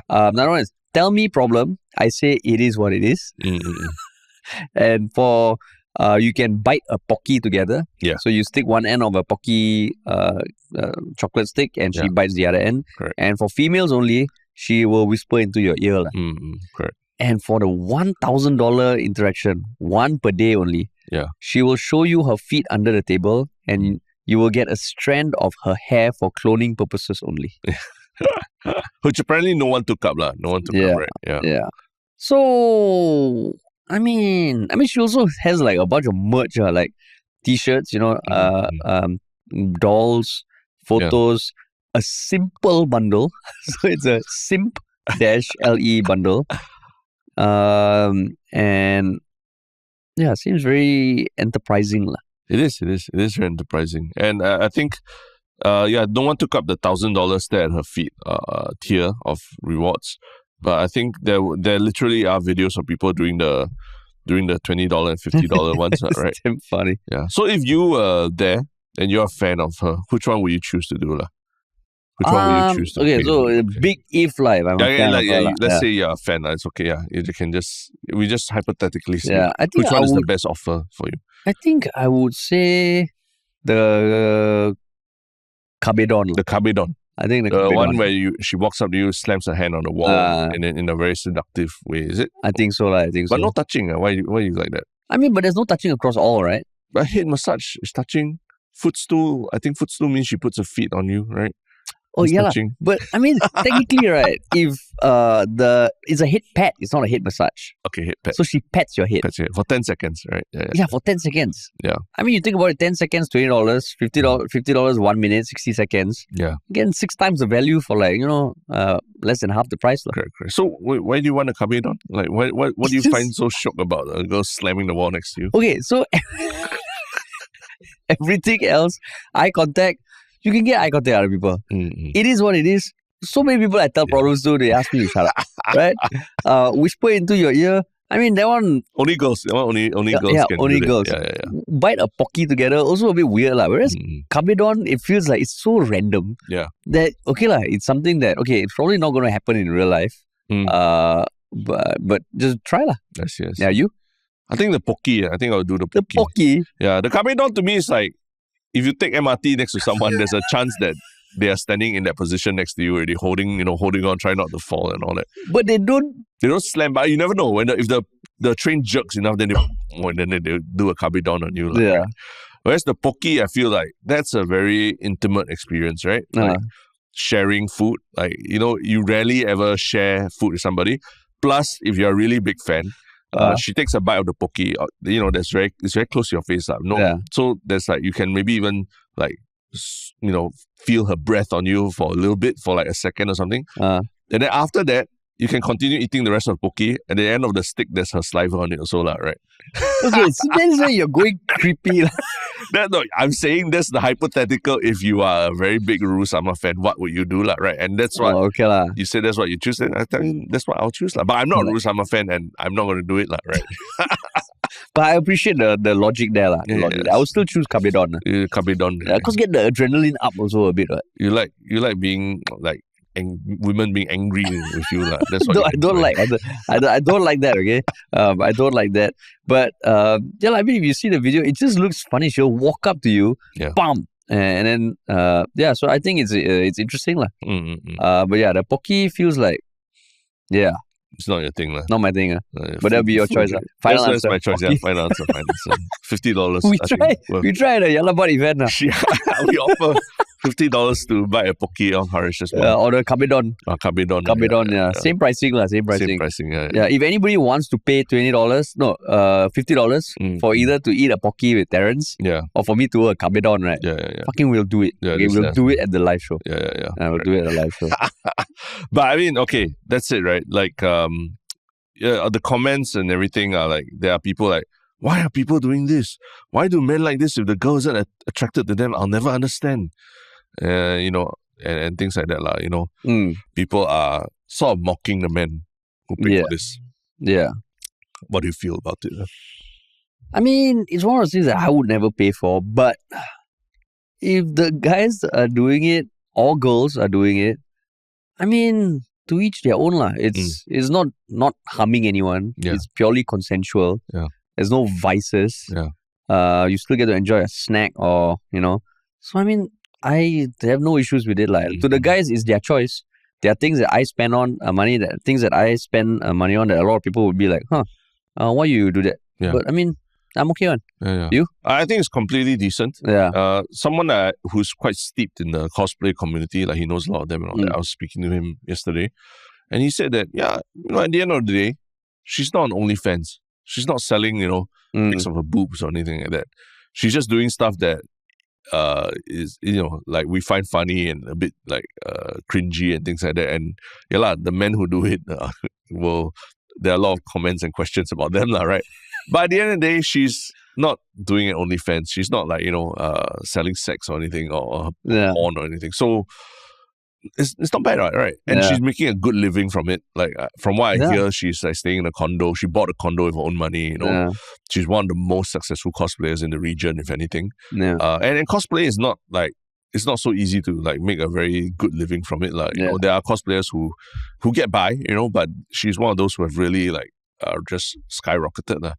Another one is tell me problem. I say it is what it is. And for you can bite a Pocky together. Yeah. So you stick one end of a Pocky chocolate stick, and she bites the other end. Correct. And for females only, she will whisper into your ear. Correct. And for the $1,000 interaction, one per day only, she will show you her feet under the table, and you will get a strand of her hair for cloning purposes only. Which apparently no one took up. No one took up, right? Yeah. So, I mean, she also has a bunch of merch, like t-shirts, dolls, photos, a simple bundle. So it's a simp-le bundle. And yeah, it seems very enterprising. It is very enterprising. And I think, no one took up the $1,000 there at her feet tier of rewards. But I think there literally are videos of people doing the $20 and $50 ones, right? It's damn funny. Yeah. So if you were there and you're a fan of her, which one would you choose to do? Which one would you choose to do? Okay, so big if if I'm a fan of her. Let's say you're a fan. It's okay. Yeah, you can we just hypothetically say I think which one is the best offer for you. I think I would say the Kabedon. The Kabedon. I think the one where she walks up to you, slams her hand on the wall, and then in a very seductive way. Is it? I think so. But no touching. Why you like that? I mean, but there's no touching across all, right? But head massage is touching. Footstool. I think footstool means she puts her feet on you, right? Oh, yeah. But I mean, technically, right, if it's a head pat, it's not a head massage. Okay, head pat. So she pats your head. Pats your head for 10 seconds, right? Yeah, for 10 seconds. Yeah. I mean, you think about it, 10 seconds, $20, $50, 1 minute, 60 seconds. Yeah. Again, 6 times the value for less than half the price. Correct. So why do you want a Kabedon? What do you find so shocked about a girl slamming the wall next to you? Okay, so everything else, eye contact, you can get eye contact out of people. It is what it is. So many people I tell problems to, they ask me to shut up. Right? Whisper into your ear. I mean, that one... Only girls. That one only girls can only do girls. Yeah. Bite a Pocky together, also a bit weird. Whereas Kabedon, it feels like it's so random. Yeah. That, it's something that, it's probably not going to happen in real life. But just try. Yes. Yeah, you? I think the Pocky. I think I'll do the Pocky. The Pocky? Yeah, the Kabedon to me is like, if you take MRT next to someone, there's a chance that they are standing in that position next to you already, holding on, trying not to fall and all that. But they don't slam, but you never know. If the train jerks enough, then they do a kabedon on you. Yeah. Right? Whereas the poki, I feel like that's a very intimate experience, right? Like sharing food. Like, you rarely ever share food with somebody. Plus, if you're a really big fan, she takes a bite of the poki. It's very close to your face. So there's like, you can maybe even like, feel her breath on you for a little bit, for like a second or something. And then after that, you can continue eating the rest of the poki. At the end of the stick, there's her saliva on it also, right? Okay, so that's why you're going creepy. No, I'm saying that's the hypothetical. If you are a very big Ruru Sama fan, what would you do, right? And that's what you said. That's what you choose. And I tell you, that's what I'll choose, But I'm not a Ruru Sama fan, and I'm not going to do it, right? But I appreciate the logic there, Yeah. I would still choose kabedon. Kabedon. Because get the adrenaline up also a bit, right? You like being like women being angry with you, That's what I don't like that. Okay, I don't like that. But I mean, if you see the video, it just looks funny. She'll walk up to you, bam, and then so I think it's interesting, But the poki feels like, it's not your thing, Not my thing, But that'll be your choice, Final answer. That's my choice. Yeah, final answer. $50. We tried a Yah Lah But event. We offer $50 to buy a poki on Harish's mom. Or the kabedon. Kabedon, yeah. Same pricing, Same pricing, yeah. If anybody wants to pay $50 for either to eat a poki with Terence, or for me to do a kabedon, right? Yeah. Fucking we'll do it. We'll do it at the live show. Yeah. We'll do it at the live show. But I mean, okay, that's it, right? Like, the comments and everything are like, there are people like, why are people doing this? Why do men like this? If the girl isn't attracted to them, I'll never understand. And things like that, People are sort of mocking the men who pay for this. Yeah. What do you feel about it? I mean, it's one of those things that I would never pay for, but if the guys are doing it, or girls are doing it, I mean, to each their own lah. It's not harming anyone. It's purely consensual. There's no vices. You still get to enjoy a snack or, So, I mean, I have no issues with it. To the guys, it's their choice. There are things that I spend on money, things that I spend money on that a lot of people would be like, why you do that? But I mean, I'm okay on. You? I think it's completely decent. Yeah. Someone who's quite steeped in the cosplay community, like he knows a lot of them and all that. I was speaking to him yesterday, and he said that, at the end of the day, she's not on OnlyFans. She's not selling, pics of her boobs or anything like that. She's just doing stuff that is, like we find funny and a bit like cringy and things like that. And the men who do it there are a lot of comments and questions about them, right? But at the end of the day, she's not doing it OnlyFans. She's not like, selling sex or anything or porn or anything. So it's not bad, right? And she's making a good living from it. Like from what I hear, she's like staying in a condo. She bought a condo with her own money. She's one of the most successful cosplayers in the region, if anything. And cosplay is not like, it's not so easy to like make a very good living from it. Like there are cosplayers who get by, but she's one of those who have really like just skyrocketed.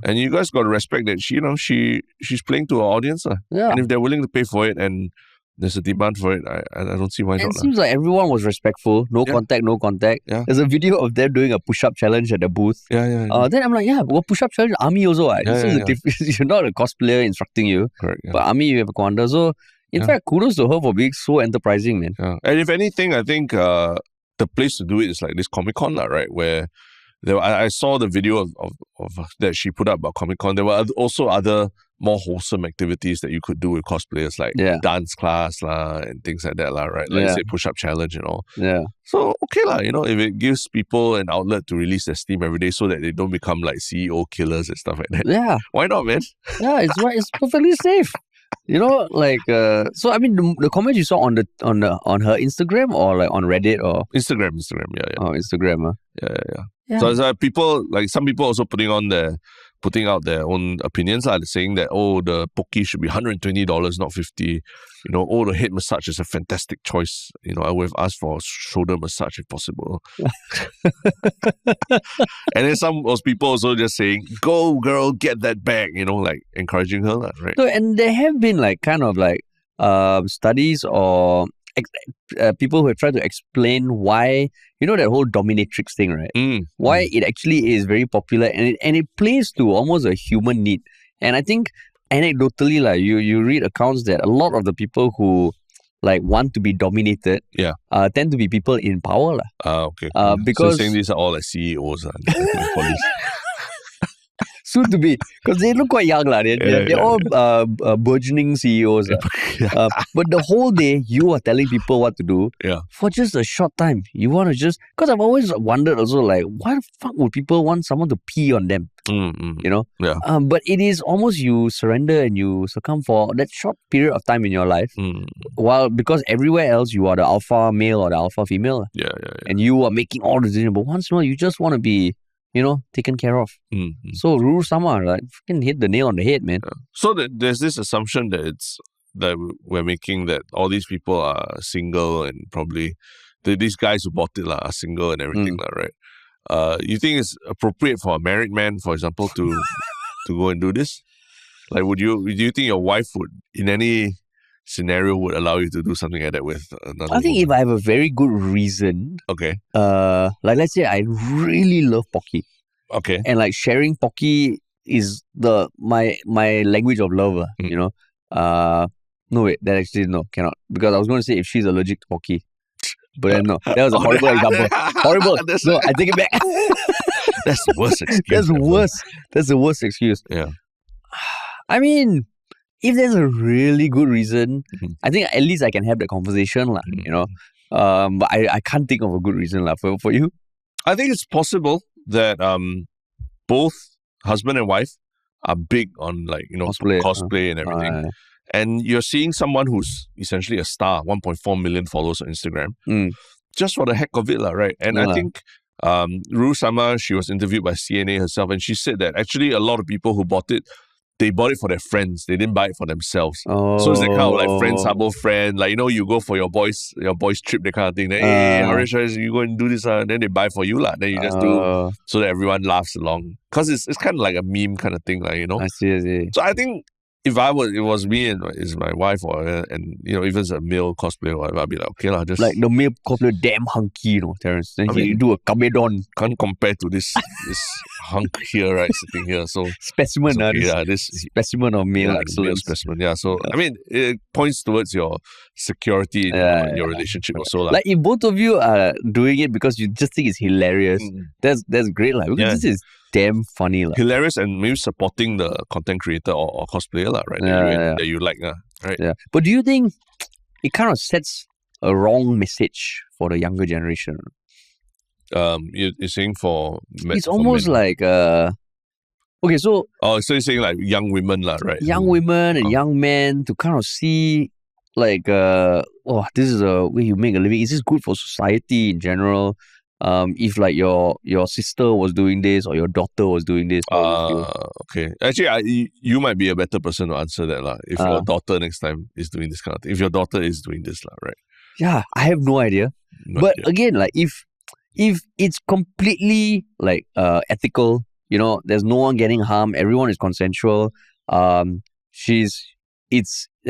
And you guys got to respect that she's playing to her audience. And if they're willing to pay for it and there's a demand for it, I don't see why not. It seems like everyone was respectful. No contact. There's a video of them doing a push-up challenge at the booth. Then I'm like, push-up challenge, army also. You're not a cosplayer instructing you. Correct. But army, you have a commander. So, in fact, kudos to her for being so enterprising, man. And if anything, I think the place to do it is like this Comic-Con, right? Where I saw the video of that she put up about Comic-Con. There were also other more wholesome activities that you could do with cosplayers, like dance class and things like that, right? Like you say, push-up challenge and all. So, okay if it gives people an outlet to release their steam every day so that they don't become like CEO killers and stuff like that. Why not, man? It's perfectly safe. So I mean, the comments you saw on her Instagram or like on Reddit or Instagram, Oh, Instagram, Yeah. So it's people, like some people also putting on their putting out their own opinions, saying that, the poke should be $120, not $50. The head massage is a fantastic choice. I would have asked for shoulder massage if possible. And then some of those people also just saying, go girl, get that bag, encouraging her, right? So, and there have been studies or people who have tried to explain why, that whole dominatrix thing, right? Why it actually is very popular and it plays to almost a human need. And I think anecdotally, you read accounts that a lot of the people who want to be dominated tend to be people in power. Okay. Because so you're saying these are all like CEOs soon to be, because they look quite young. They're all burgeoning CEOs. But the whole day, you are telling people what to do for just a short time. You want to just... Because I've always wondered also, why the fuck would people want someone to pee on them? Yeah. But it is almost you surrender and you succumb for that short period of time in your life. Because everywhere else, you are the alpha male or the alpha female. Yeah. And you are making all the decisions. But once in a while, you just want to be... taken care of. So Ruru Sama, fucking hit the nail on the head, man. So there's this assumption that we're making that all these people are single and probably these guys who bought it are single and everything, right? You think it's appropriate for a married man, for example, to go and do this? Do you think your wife would, in any scenario, would allow you to do something like that with another I think woman? if I have a very good reason, Okay. let's say I really love Pocky. Okay. And sharing Pocky is my language of love, no wait, that actually no, cannot. Because I was going to say if she's allergic to Pocky. But then no, that was a horrible example. Horrible. No, I take it back. That's the worst excuse. That's the worst. That's the worst excuse. Yeah. I mean, if there's a really good reason, I think at least I can have the conversation, But I can't think of a good reason, for you. I think it's possible that both husband and wife are big on cosplay and everything. And you're seeing someone who's essentially a star, 1.4 million followers on Instagram, just for the heck of it, right? And I think Ruru Sama, she was interviewed by CNA herself, and she said that actually a lot of people who bought it, they bought it for their friends. They didn't buy it for themselves. So it's that kind of friend, sabo friend. You go for your boys trip, that kind of thing. Then, hey, Harish, you go and do this. And then they buy for you. Then you just do so that everyone laughs along. Because it's kind of like a meme kind of thing. I see. So I think if it was me and it's my wife, if it's a male cosplayer or whatever, I'd be like, okay, just... the male cosplayer, damn hunky, Terrence. Then you do a kamedon. Can't compare to this hunk here, right, sitting here. So specimen, okay, this specimen of male excellence. Male specimen, yeah. So I mean, it points towards your security in your relationship also. If both of you are doing it because you just think it's hilarious, that's great, because this is damn funny, hilarious, and maybe supporting the content creator or cosplayer, right? That you like, right? Yeah. But do you think it kind of sets a wrong message for the younger generation? You're saying for it's almost men. Okay, so so you're saying young women, right? Young women and young men to kind of see this is a way you make a living. Is this good for society in general? If your sister was doing this or your daughter was doing this. Okay. Actually, you might be a better person to answer that, if your daughter next time is doing this kind of thing. If your daughter is doing this, right? Yeah, I have no idea. But again, if it's completely ethical, there's no one getting harmed, everyone is consensual. There's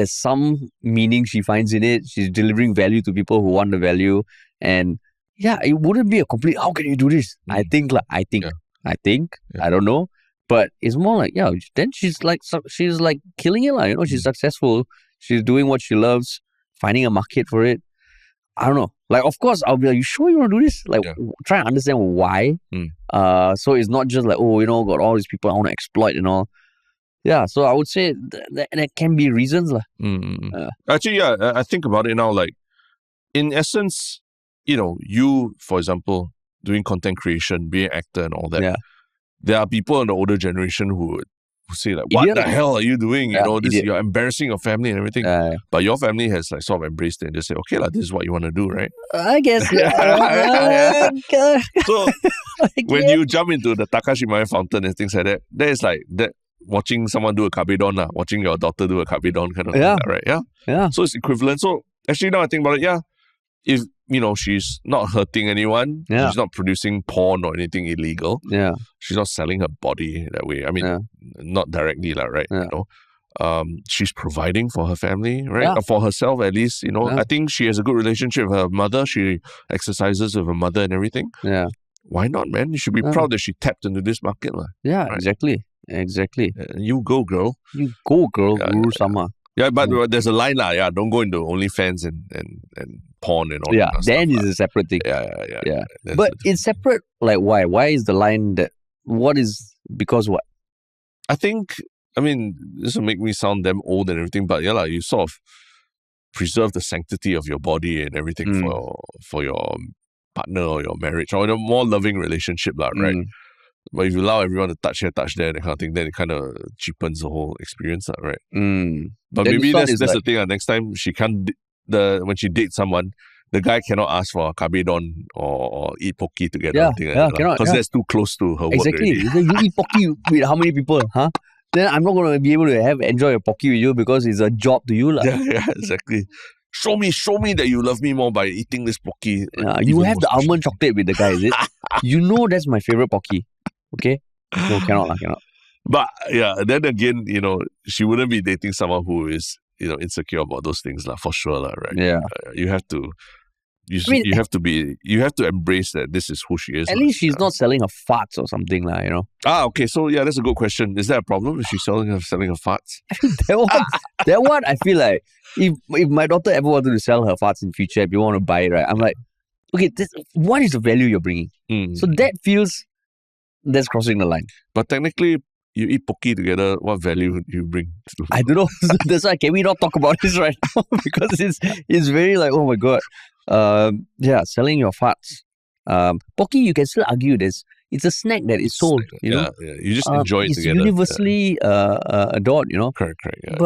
some meaning she finds in it. She's delivering value to people who want the value, and it wouldn't be a complete, how can you do this? I think, I don't know. But it's more then she's killing it, she's successful. She's doing what she loves, finding a market for it. I don't know. Of course, I'll be like, you sure you want to do this? Try and understand why. So it's not just got all these people I want to exploit and all. Yeah, so I would say that can be reasons. Actually, I think about it now, in essence, you, for example, doing content creation, being an actor and all that, there are people in the older generation who would say what the hell are you doing? You're embarrassing your family and everything. But your family has sort of embraced it and just say, okay, this is what you want to do, right? I guess. when you jump into the Takashimaya fountain and things like that, that is like that watching someone do a kabedon, watching your daughter do a kabedon kind of thing, right? Yeah. So it's equivalent. So actually now I think about it, if she's not hurting anyone, she's not producing porn or anything illegal. Yeah. She's not selling her body that way. I mean, not directly, right? Yeah. You know, she's providing for her family, right? Or for herself at least. You know, I think she has a good relationship with her mother. She exercises with her mother and everything. Yeah. Why not, man? You should be proud that she tapped into this market, Yeah, right? Exactly. You go, girl. You go, girl. Guru-sama. Yeah, but there's a line, don't go into OnlyFans and porn and all that. Yeah, then it's a separate thing. Yeah. But it's separate, like why? Why is the line that, because what? I think, I mean, this will make me sound damn old and everything, but you sort of preserve the sanctity of your body and everything for your partner or your marriage or a more loving relationship, right? But if you allow everyone to touch here, touch there, that kind of thing, then it kind of cheapens the whole experience, right? But then maybe that's the thing. Next time she can't, when she dates someone, the guy cannot ask for a kabedon or eat pocky together. Cannot. Because that's too close to her work already. You eat pocky with how many people, huh? Then I'm not going to be able to enjoy a pocky with you because it's a job to you. Yeah, exactly. Show me that you love me more by eating this pocky. You have the almond chocolate with the guy, is it? You know that's my favorite pocky. Okay? No, cannot. But then again, she wouldn't be dating someone who is, insecure about those things, for sure, right? Yeah. You have to embrace that this is who she is. At least she's not selling her farts or something, okay. So that's a good question. Is that a problem if she's selling her farts? that one, I feel like if my daughter ever wanted to sell her farts in future, if you want to buy it, right? I'm like, okay, what is the value you're bringing? So that's crossing the line. But technically, you eat pocky together, what value would you bring? I don't know. That's why can we not talk about this right now? Because it's very like, oh my god. Selling your farts. Pocky, you can still argue it's a snack that is sold. You know? You just enjoy it together. It's universally adored. Correct. Yeah.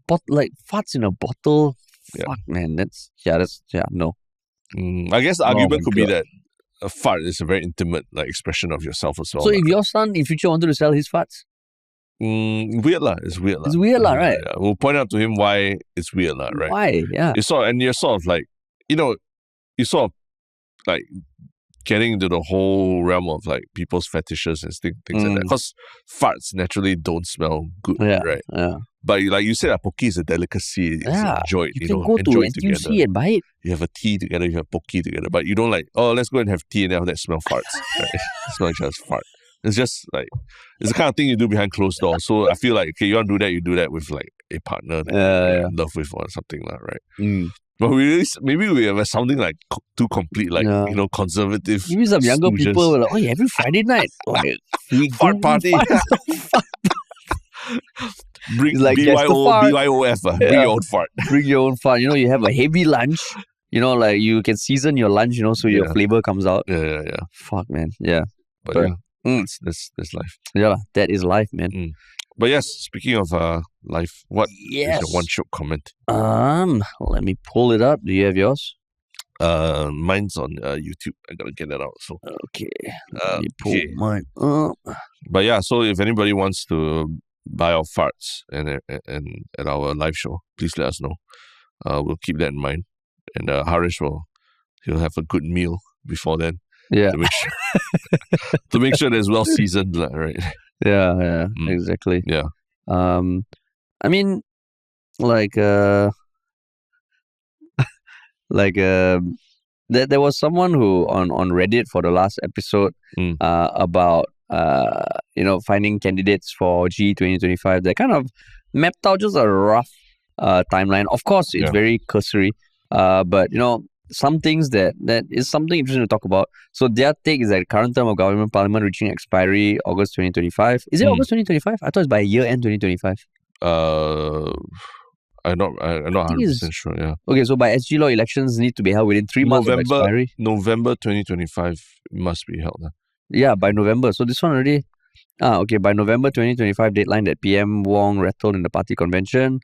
But like farts in a bottle, fuck man, no. I guess the argument could be that a fart is a very intimate expression of yourself as well. So if your son in future wanted to sell his farts, weird lah. It's weird lah. It's weird lah, right? Yeah. We'll point out to him why it's weird lah, right? Why? Yeah. You're sort of like, you're sort of like getting into the whole realm of like people's fetishes and things like that. Because farts naturally don't smell good, right? Yeah. But like you said, pocky is a delicacy. It's enjoyed. You can go to NTUC and buy it. You have a tea together, you have pocky together. But you don't let's go and have tea and then after that smell farts. Right? Smell each other's fart. It's just like, it's the kind of thing you do behind closed doors. So I feel like, okay, you want to do that, you do that with like a partner that you're in love with or something like that, right? But maybe we are sounding like too complete, like, conservative. Maybe some younger people were like, oh, every Friday night, like, fart party. Bring like BYOF, bring your own fart. Bring your own fart. You have a heavy lunch. Like you can season your lunch, so your flavor comes out. Yeah. Fuck, man. Yeah. But that's life. Yeah, that is life, man. But yes, speaking of life, what is your one Shiok comment? Let me pull it up. Do you have yours? Mine's on YouTube. I gotta get that out. So okay, let me pull mine up. But yeah, so if anybody wants to buy our farts and at our live show, please let us know. We'll keep that in mind. And Harish he'll have a good meal before then. Yeah. To make sure that it's well seasoned, right? Yeah, exactly. Yeah. I mean, like there was someone who on Reddit for the last episode about finding candidates for GE 2025 that kind of mapped out just a rough timeline. Of course, it's very cursory, but some things that is something interesting to talk about. So their take is that current term of government parliament reaching expiry August 2025. Is it August 2025? I thought it's by year end 2025. I'm not 100% sure. Yeah. Okay, so by SG law, elections need to be held within 3 months of expiry. November 2025 must be held. Yeah, by November. So this one already. By November 2025 deadline that PM Wong rattled in the party convention.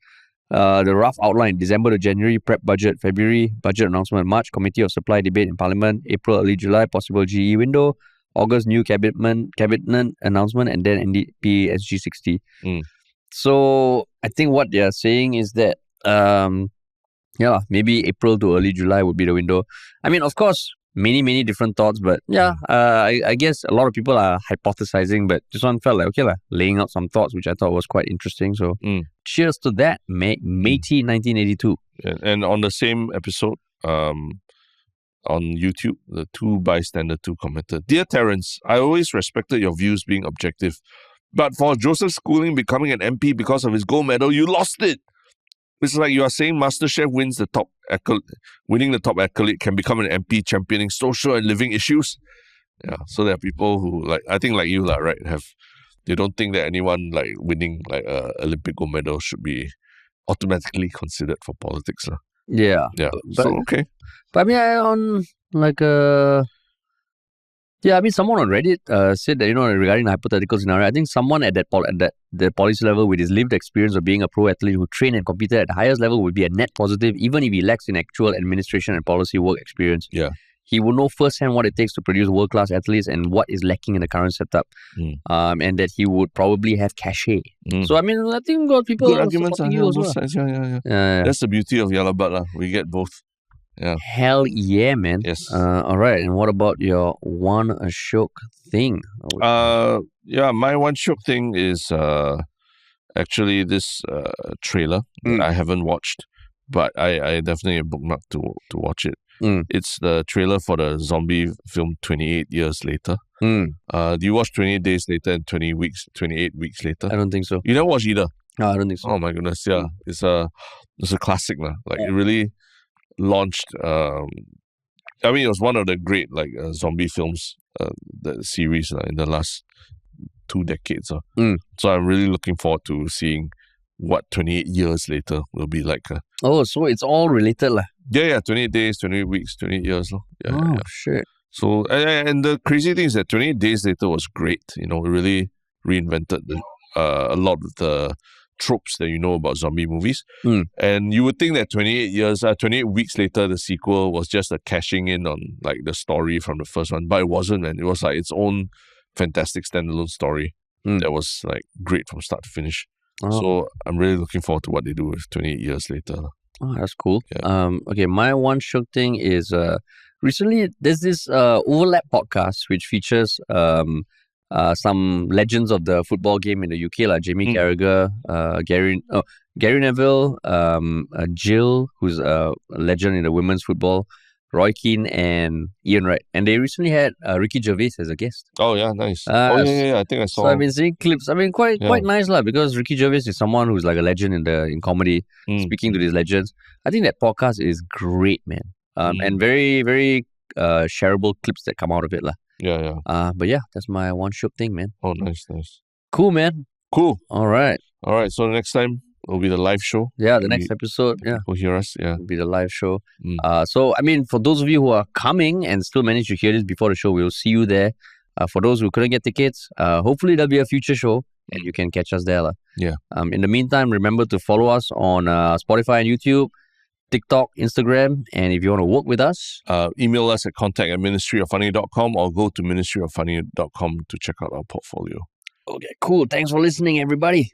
The rough outline: December to January, prep budget; February, budget announcement; March, committee of supply debate in Parliament; April, early July, possible GE window; August new cabinet announcement, and then NDP SG60. So I think what they are saying is that maybe April to early July would be the window. I mean, of course, many different thoughts, but I guess a lot of people are hypothesizing, but this one felt like laying out some thoughts, which I thought was quite interesting. So cheers to that, Matey 1982. And on the same episode, on YouTube, the two bystander 2 commented, "Dear Terence, I always respected your views being objective, but for Joseph Schooling becoming an MP because of his gold medal, you lost it. It's like you are saying MasterChef winning the top accolade can become an MP championing social and living issues." Yeah, so there are people who I think like you right, they don't think that anyone winning Olympic gold medal should be automatically considered for politics. Yeah. So okay. But I mean, someone on Reddit said that, regarding the hypothetical scenario, I think someone at the policy level with his lived experience of being a pro athlete who trained and competed at the highest level would be a net positive, even if he lacks in actual administration and policy work experience. Yeah. He will know firsthand what it takes to produce world-class athletes and what is lacking in the current setup. And that he would probably have cachet. So, I mean, I think got people good arguments on both sides. Yeah. That's the beauty of Yah Lah But. We get both. Yeah. Hell yeah, man. Yes. All right. And what about your one Shiok thing? My one Shiok thing is actually this trailer that I haven't watched, but I definitely bookmarked to watch it. It's the trailer for the zombie film 28 Years Later. Do you watch 28 Days Later and 28 Weeks Later? I don't think so. You never watch either? No, I don't think so. Oh my goodness, yeah. It's a classic. It really launched it was one of the great zombie films, the series in the last 2 decades. So I'm really looking forward to seeing what 28 years later will be like. So it's all related lah. Yeah, 28 days, 28 weeks, 28 years. Yeah. Shit. So, and the crazy thing is that 28 Days Later was great. It really reinvented a lot of the tropes that you know about zombie movies. And you would think that 28 weeks later, the sequel was just a cashing in on the story from the first one, but it wasn't, man. It was its own fantastic standalone story that was great from start to finish. So I'm really looking forward to what they do with 28 Years Later. Oh, that's cool. Yeah. Okay, my one Shiok thing is recently there's this Overlap podcast which features some legends of the football game in the UK, like Jamie Carragher, Gary Neville, Jill, who's a legend in the women's football, Roy Keane, and Ian Wright. And they recently had Ricky Gervais as a guest. Oh, yeah, nice. I think I saw. So I've been seeing clips. I mean, quite nice lah, because Ricky Gervais is someone who's like a legend in comedy. Speaking to these legends, I think that podcast is great, man. And very, very shareable clips that come out of it lah. Yeah. But yeah, that's my one Shiok thing, man. Oh, nice. Cool, man. Cool. All right. So next time will be the live show. Yeah, the next episode. Yeah. People hear us. Yeah. It'll be the live show. So, I mean, for those of you who are coming and still manage to hear this before the show, we'll see you there. For those who couldn't get tickets, hopefully there'll be a future show and you can catch us there. Yeah. In the meantime, remember to follow us on Spotify and YouTube, TikTok, Instagram, and if you want to work with us, email us at contact@ministryoffunny.com or go to ministryoffunny.com to check out our portfolio. Okay, cool. Thanks for listening, everybody.